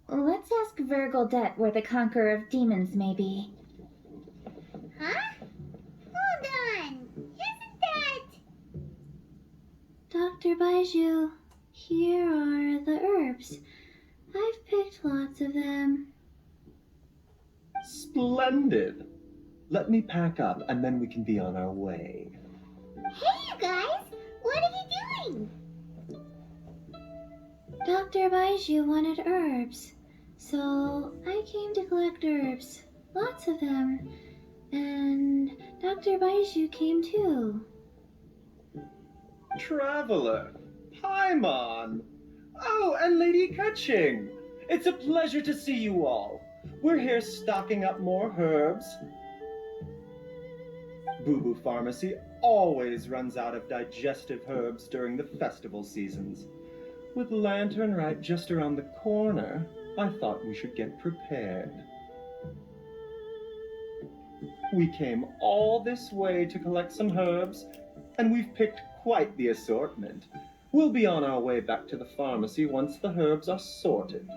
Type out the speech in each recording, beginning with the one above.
Let's ask Virgildet where the Conqueror of Demons may be. Huh? Hold on. Isn't that... Dr. Baiju, here are the herbs. I've picked lots of them. Splendid. Let me pack up and then we can be on our way. Hey, you guys! What are you doing? Dr. Baiju wanted herbs, so I came to collect herbs. Lots of them. And Dr. Baiju came too. Traveler, Paimon. Oh, and Lady Kaching. It's a pleasure to see you all. We're here stocking up more herbs. Boo Boo Pharmacy always runs out of digestive herbs during the festival seasons. With Lantern Rite just around the corner, I thought we should get prepared. We came all this way to collect some herbs, and we've picked quite the assortment. We'll be on our way back to the pharmacy once the herbs are sorted.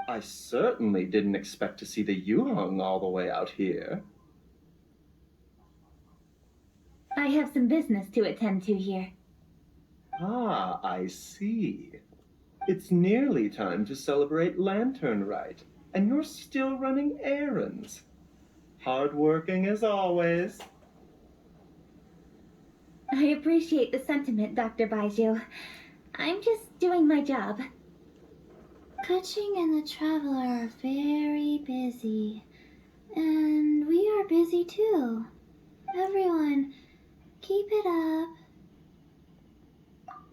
I certainly didn't expect to see the Yuhong all the way out here. I have some business to attend to here. Ah, I see. It's nearly time to celebrate Lantern Rite, and you're still running errands. Hardworking as always. I appreciate the sentiment, Dr. Baiju. I'm just doing my job. Kaching and the Traveler are very busy. And we are busy too. Everyone, keep it up.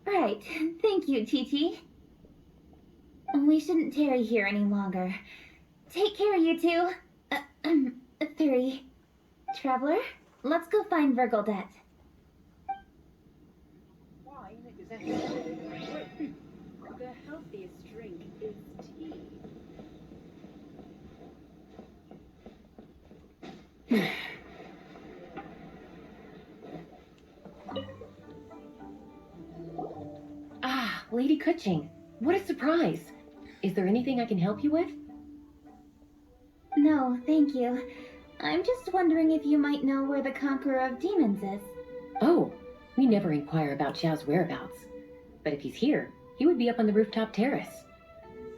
Right, thank you, Chi-Chi. We shouldn't tarry here any longer. Take care, you two. 3. Traveler, let's go find Virgildet. Wine is a the healthiest drink is tea. Ah, Lady Kaching, what a surprise. Is there anything I can help you with? No, thank you. I'm just wondering if you might know where the Conqueror of Demons is. Oh, we never inquire about Xiao's whereabouts. But if he's here, he would be up on the rooftop terrace.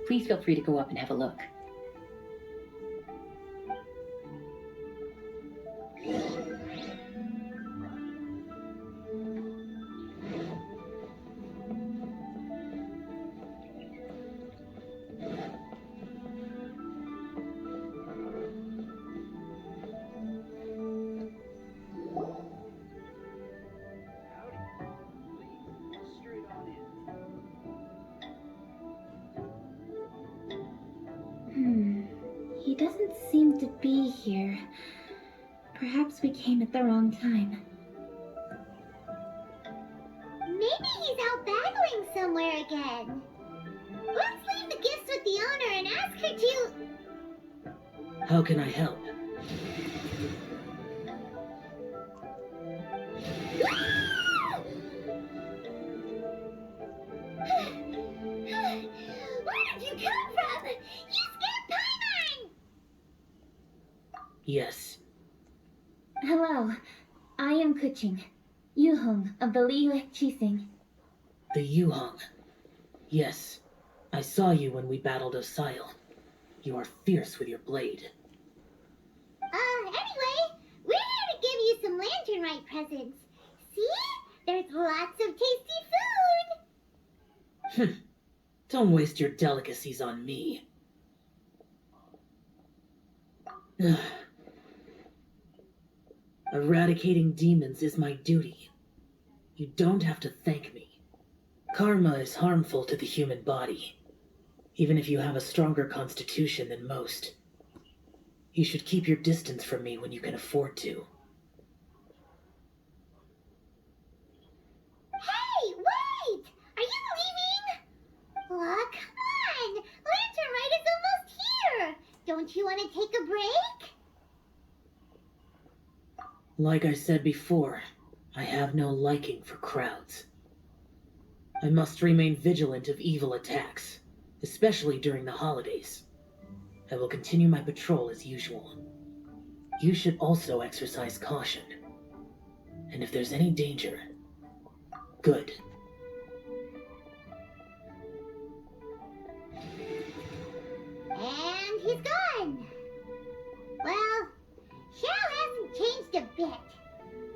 Please feel free to go up and have a look. He doesn't seem to be here. Perhaps we came at the wrong time. Maybe he's out battling somewhere again. Let's leave the gifts with the owner and ask her to... How can I help? Where did you come from? You scared Paimon! Yes. Hello, I am Kuching, Yuhong of the Liyue Qixing. The Yuhong. Yes. I saw you when we battled Osile. You are fierce with your blade. Anyway, we're here to give you some Lantern Rite presents. See? There's lots of tasty food! Don't waste your delicacies on me. Eradicating demons is my duty. You don't have to thank me. Karma is harmful to the human body, even if you have a stronger constitution than most. You should keep your distance from me when you can afford to. Aw, come on! Lantern Rite is almost here! Don't you want to take a break? Like I said before, I have no liking for crowds. I must remain vigilant of evil attacks, especially during the holidays. I will continue my patrol as usual. You should also exercise caution. And if there's any danger, good. And he's gone! Well, Xiao hasn't changed a bit.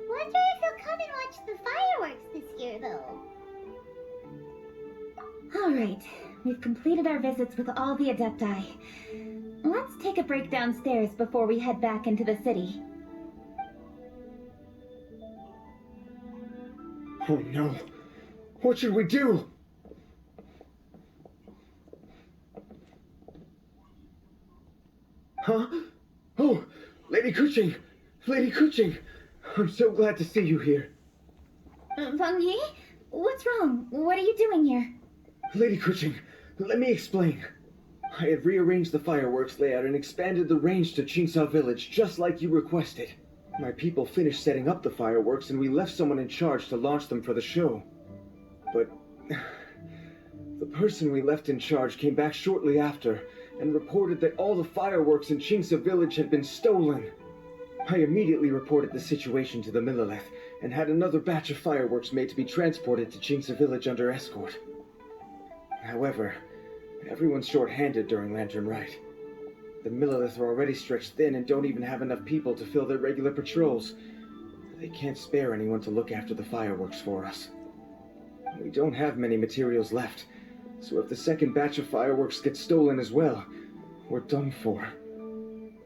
Wonder if he'll come and watch the fireworks this year, though. Alright, we've completed our visits with all the Adepti. Let's take a break downstairs before we head back into the city. Oh no. What should we do? Huh? Oh, Lady Kuching! Lady Kuching! I'm so glad to see you here. Feng Yi? What's wrong? What are you doing here? Lady Kuching, let me explain. I had rearranged the fireworks layout and expanded the range to Qingsa Village, just like you requested. My people finished setting up the fireworks and we left someone in charge to launch them for the show. But the person we left in charge came back shortly after and reported that all the fireworks in Qingsa Village had been stolen. I immediately reported the situation to the Millelith and had another batch of fireworks made to be transported to Qingsa Village under escort. However, everyone's short-handed during Lantern Rite. The Millelith are already stretched thin and don't even have enough people to fill their regular patrols. They can't spare anyone to look after the fireworks for us. We don't have many materials left, so if the second batch of fireworks gets stolen as well, we're done for.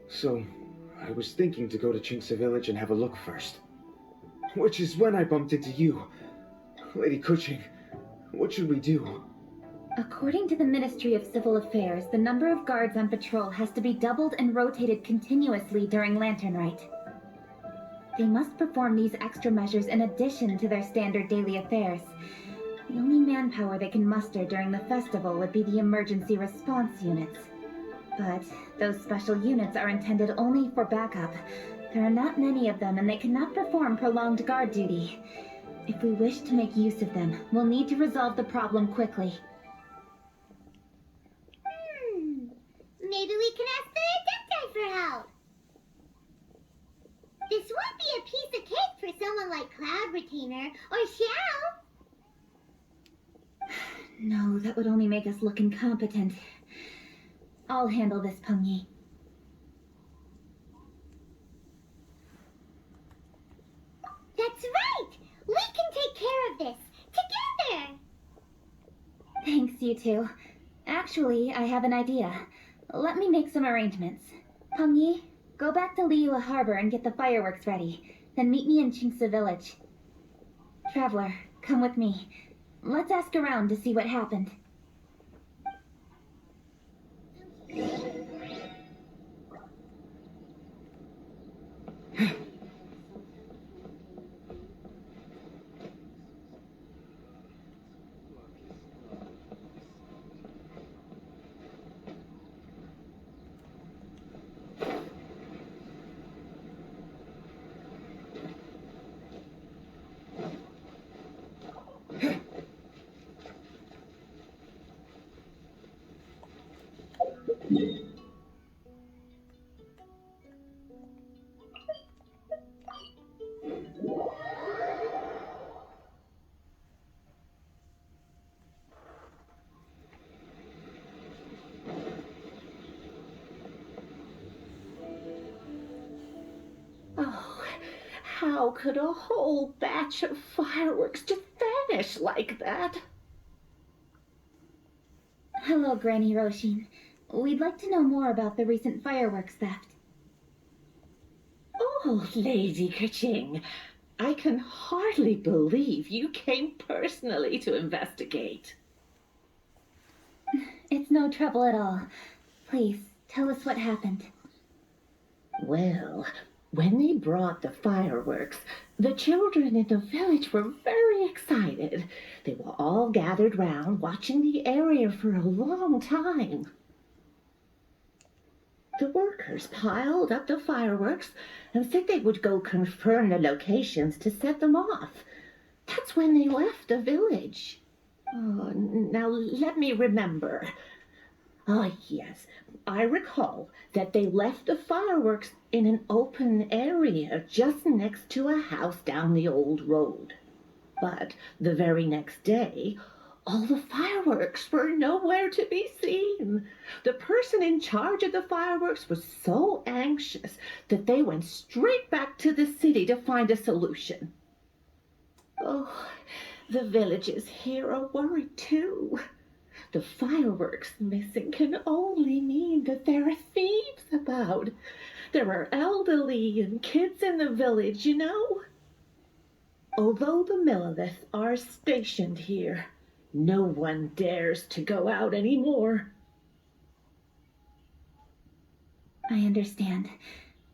So, I was thinking to go to Qingsa Village and have a look first. Which is when I bumped into you. Lady Kuching, what should we do? According to the Ministry of Civil Affairs, the number of guards on patrol has to be doubled and rotated continuously during Lantern Rite. They must perform these extra measures in addition to their standard daily affairs. The only manpower they can muster during the festival would be the emergency response units. But those special units are intended only for backup. There are not many of them and they cannot perform prolonged guard duty. If we wish to make use of them, we'll need to resolve the problem quickly. Maybe we can ask the Adepti for help. This would be a piece of cake for someone like Cloud Retainer or Xiao. No, that would only make us look incompetent. I'll handle this, Peng Yi. That's right! We can take care of this, together! Thanks, you two. Actually, I have an idea. Let me make some arrangements. Peng Yi, go back to Liyue Harbor and get the fireworks ready. Then meet me in Qingsa Village. Traveler, come with me. Let's ask around to see what happened. Oh, how could a whole batch of fireworks just vanish like that? Hello, Granny Roshin. We'd like to know more about the recent fireworks theft. Oh, Lady Kaching, I can hardly believe you came personally to investigate. It's no trouble at all. Please, tell us what happened. Well, When they brought the fireworks, the children in the village were very excited. They were all gathered round, watching the area for a long time. The workers piled up the fireworks and said they would go confirm the locations to set them off. That's when they left the village. Oh, now let me remember. Ah, yes, I recall that they left the fireworks in an open area just next to a house down the old road. But the very next day, all the fireworks were nowhere to be seen. The person in charge of the fireworks was so anxious that they went straight back to the city to find a solution. Oh, the villagers here are worried too. The fireworks missing can only mean that there are thieves about. There are elderly and kids in the village, you know. Although the Milliliths are stationed here, no one dares to go out anymore. I understand.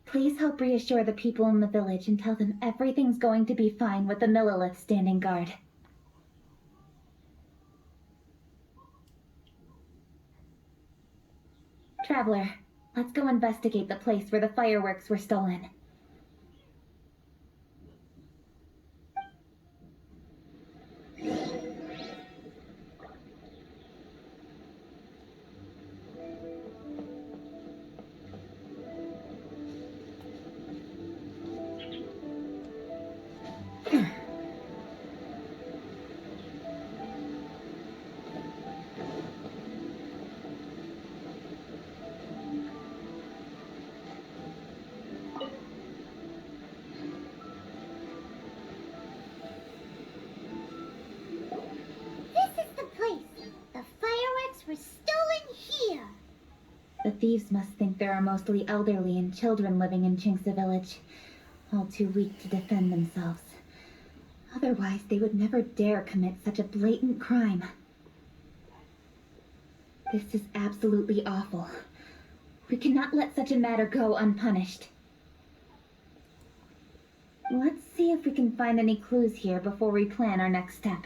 Please help reassure the people in the village and tell them everything's going to be fine with the Millilith standing guard. Traveler, let's go investigate the place where the fireworks were stolen. This is the place. The fireworks were stolen here. The thieves must think there are mostly elderly and children living in Chinksa village, all too weak to defend themselves. Otherwise, they would never dare commit such a blatant crime. This is absolutely awful. We cannot let such a matter go unpunished. Let's see if we can find any clues here before we plan our next step.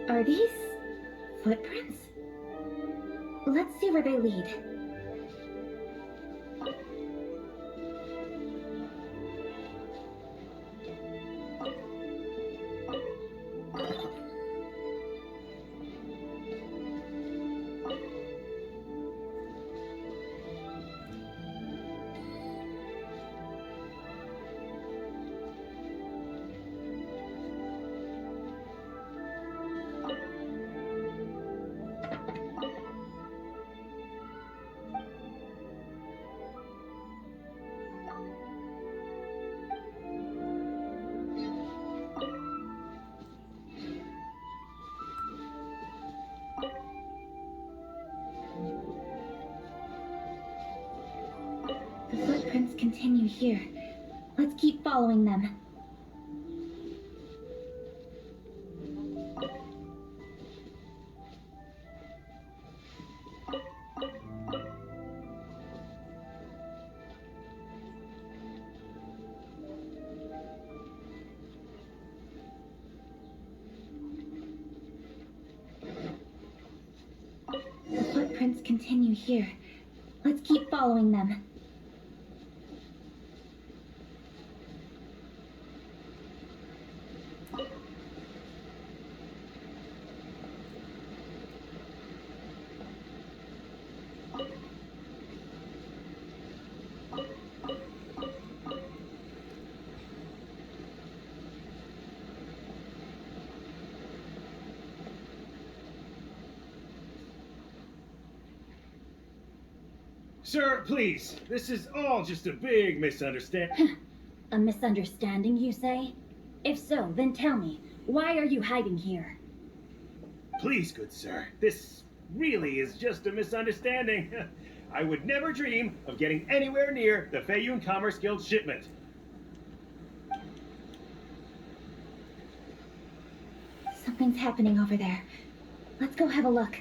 Are these footprints? Let's see where they lead. The footprints continue here. Let's keep following them. The footprints continue here. Let's keep following them. Sir, please. This is all just a big misunderstanding. A misunderstanding, you say? If so, then tell me, why are you hiding here? Please, good sir. This really is just a misunderstanding. I would never dream of getting anywhere near the Feiyun Commerce Guild shipment. Something's happening over there. Let's go have a look.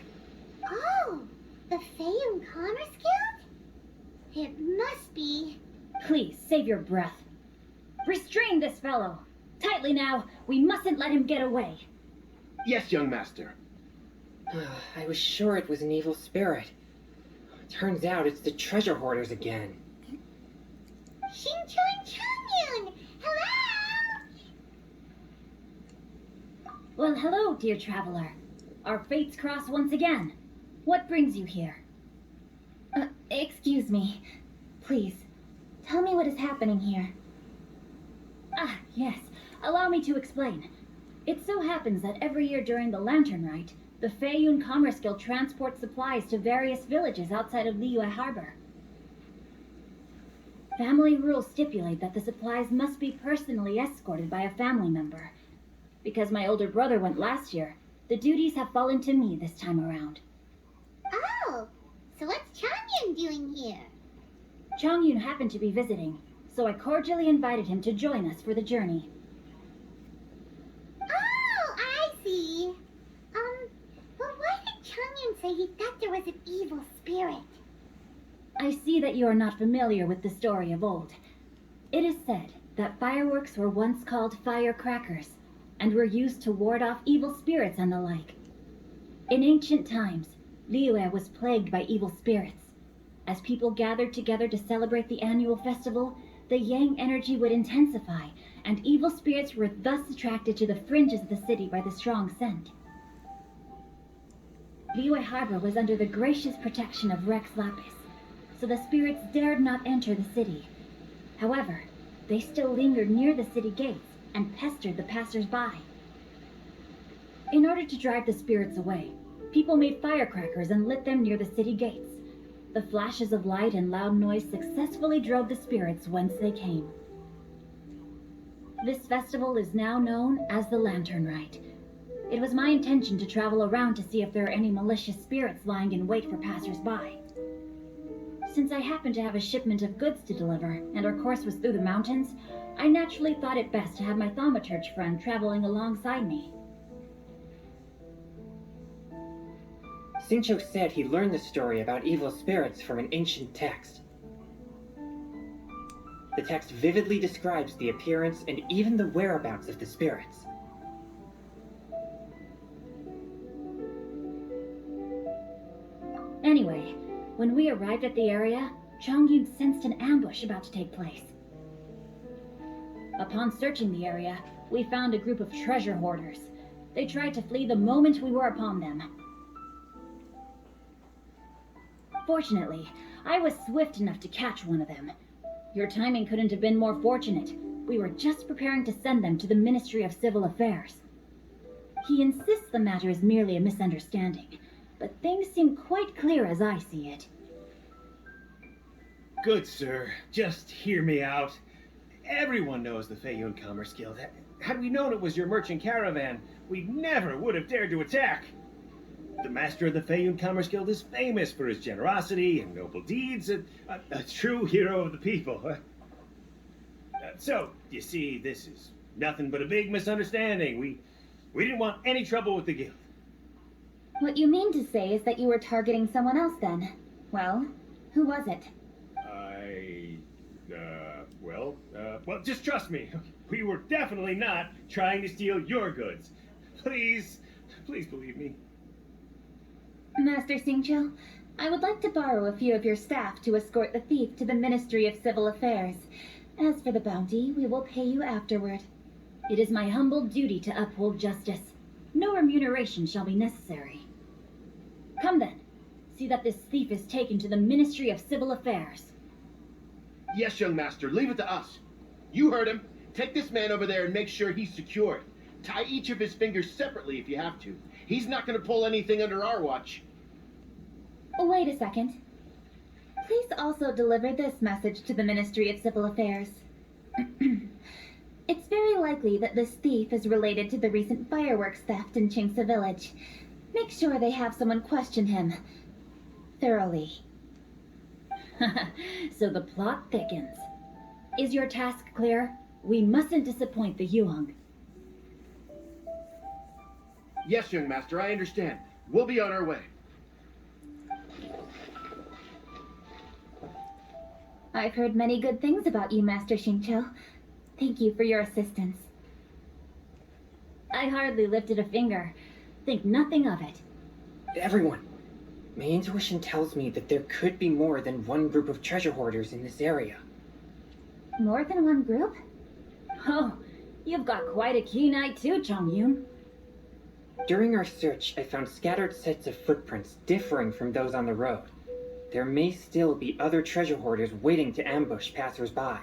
Oh, the Feiyun Commerce Guild? It must be. Please, save your breath. Restrain this fellow. Tightly now. We mustn't let him get away. Yes, young master. I was sure it was an evil spirit. Turns out it's the treasure hoarders again. Shinchon Chongyun! Hello! Well, hello, dear traveler. Our fates cross once again. What brings you here? Excuse me. Please, tell me what is happening here. Ah, yes. Allow me to explain. It so happens that every year during the Lantern Rite, the Feiyun Commerce Guild transports supplies to various villages outside of Liyue Harbor. Family rules stipulate that the supplies must be personally escorted by a family member. Because my older brother went last year, the duties have fallen to me this time around. Oh, so what's Chongyun doing here? Chongyun happened to be visiting, so I cordially invited him to join us for the journey. Oh, I see. Well, why did Chongyun say he thought there was an evil spirit? I see that you are not familiar with the story of old. It is said that fireworks were once called firecrackers, and were used to ward off evil spirits and the like. In ancient times, Liyue was plagued by evil spirits. As people gathered together to celebrate the annual festival, the yang energy would intensify, and evil spirits were thus attracted to the fringes of the city by the strong scent. Liyue Harbor was under the gracious protection of Rex Lapis, so the spirits dared not enter the city. However, they still lingered near the city gates and pestered the passers-by. In order to drive the spirits away, people made firecrackers and lit them near the city gates. The flashes of light and loud noise successfully drove the spirits whence they came. This festival is now known as the Lantern Rite. It was my intention to travel around to see if there are any malicious spirits lying in wait for passers-by. Since I happened to have a shipment of goods to deliver, and our course was through the mountains, I naturally thought it best to have my thaumaturge friend traveling alongside me. Xingqiu said he learned the story about evil spirits from an ancient text. The text vividly describes the appearance and even the whereabouts of the spirits. Anyway, when we arrived at the area, Chongyun sensed an ambush about to take place. Upon searching the area, we found a group of treasure hoarders. They tried to flee the moment we were upon them. Fortunately, I was swift enough to catch one of them. Your timing couldn't have been more fortunate. We were just preparing to send them to the Ministry of Civil Affairs. He insists the matter is merely a misunderstanding, but things seem quite clear as I see it. Good sir, just hear me out. Everyone knows the Feiyun Commerce Guild. Had we known it was your merchant caravan, we never would have dared to attack. The master of the Feiyun Commerce Guild is famous for his generosity and noble deeds, a true hero of the people. So, you see, this is nothing but a big misunderstanding. We didn't want any trouble with the guild. What you mean to say is that you were targeting someone else then? Well, who was it? Well, just trust me. We were definitely not trying to steal your goods. Please believe me. Master Xingqiu, I would like to borrow a few of your staff to escort the thief to the Ministry of Civil Affairs. As for the bounty, we will pay you afterward. It is my humble duty to uphold justice. No remuneration shall be necessary. Come then, see that this thief is taken to the Ministry of Civil Affairs. Yes, young master, leave it to us. You heard him. Take this man over there and make sure he's secured. Tie each of his fingers separately if you have to. He's not going to pull anything under our watch. Wait a second. Please also deliver this message to the Ministry of Civil Affairs. It's very likely that this thief is related to the recent fireworks theft in Chingsa Village. Make sure they have someone question him thoroughly. So the plot thickens. Is your task clear? We mustn't disappoint the Yuang. Yes, young master, I understand. We'll be on our way. I've heard many good things about you, Master Xingqiu. Thank you for your assistance. I hardly lifted a finger. Think nothing of it. Everyone, my intuition tells me that there could be more than one group of treasure hoarders in this area. More than one group? Oh, you've got quite a keen eye too, Chongyun. During our search, I found scattered sets of footprints differing from those on the road. There may still be other treasure hoarders waiting to ambush passers-by.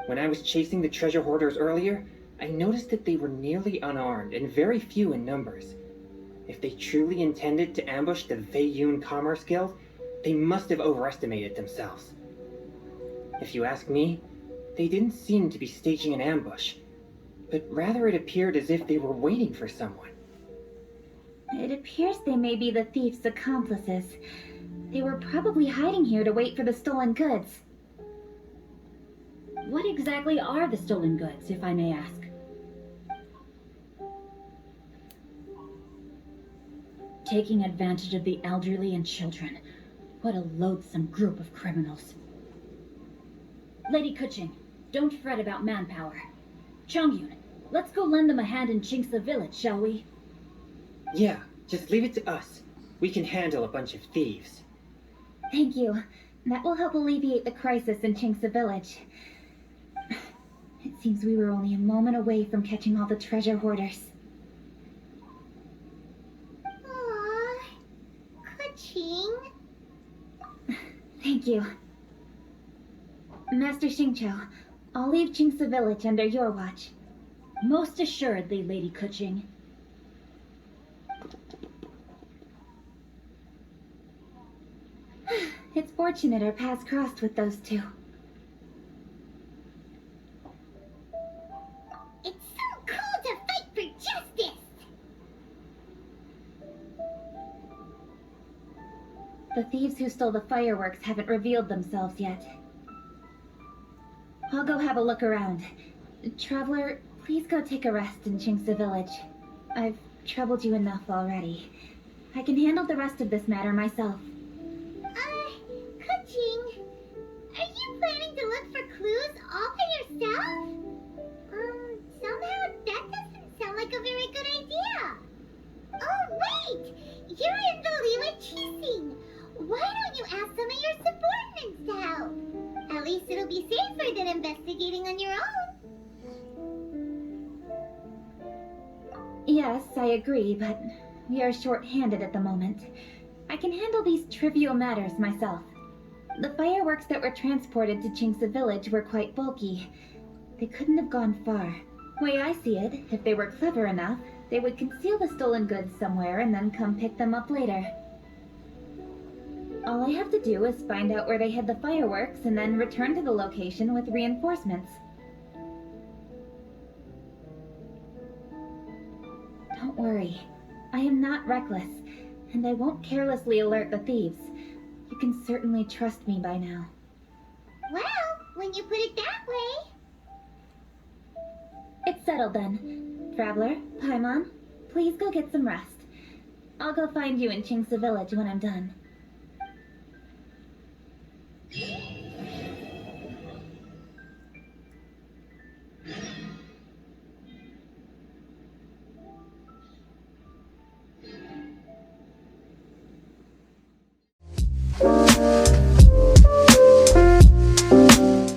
When I was chasing the treasure hoarders earlier, I noticed that they were nearly unarmed and very few in numbers. If they truly intended to ambush the Feiyun Commerce Guild, they must have overestimated themselves. If you ask me, they didn't seem to be staging an ambush, but rather it appeared as if they were waiting for someone. It appears they may be the thief's accomplices. They were probably hiding here to wait for the stolen goods. What exactly are the stolen goods, if I may ask? Taking advantage of the elderly and children. What a loathsome group of criminals. Lady Kuching, don't fret about manpower. Chongyun, let's go lend them a hand in Chingsa Village, shall we? Yeah, just leave it to us. We can handle a bunch of thieves. Thank you. That will help alleviate the crisis in Chingsa Village. It seems we were only a moment away from catching all the treasure hoarders. Aww. Kuching. Thank you. Master Xingqiu, I'll leave Chingsa Village under your watch. Most assuredly, Lady Kuching. It's fortunate our paths crossed with those two. It's so cool to fight for justice! The thieves who stole the fireworks haven't revealed themselves yet. I'll go have a look around. Traveler, please go take a rest in Chingsa Village. I've troubled you enough already. I can handle the rest of this matter myself. Kuching, are you planning to look for clues all by yourself? Somehow that doesn't sound like a very good idea. Oh, wait! You're in the Liwa Qixing. Why don't you ask some of your subordinates to help? At least it'll be safer than investigating on your own. Yes, I agree, but we are short-handed at the moment. I can handle these trivial matters myself. The fireworks that were transported to Chingsa Village were quite bulky. They couldn't have gone far. Way I see it, if they were clever enough, they would conceal the stolen goods somewhere and then come pick them up later. All I have to do is find out where they hid the fireworks and then return to the location with reinforcements. Don't worry. I am not reckless, and I won't carelessly alert the thieves. You can certainly trust me by now. Well, when you put it that way. It's settled then. Traveler, Paimon, please go get some rest. I'll go find you in Chingsa Village when I'm done.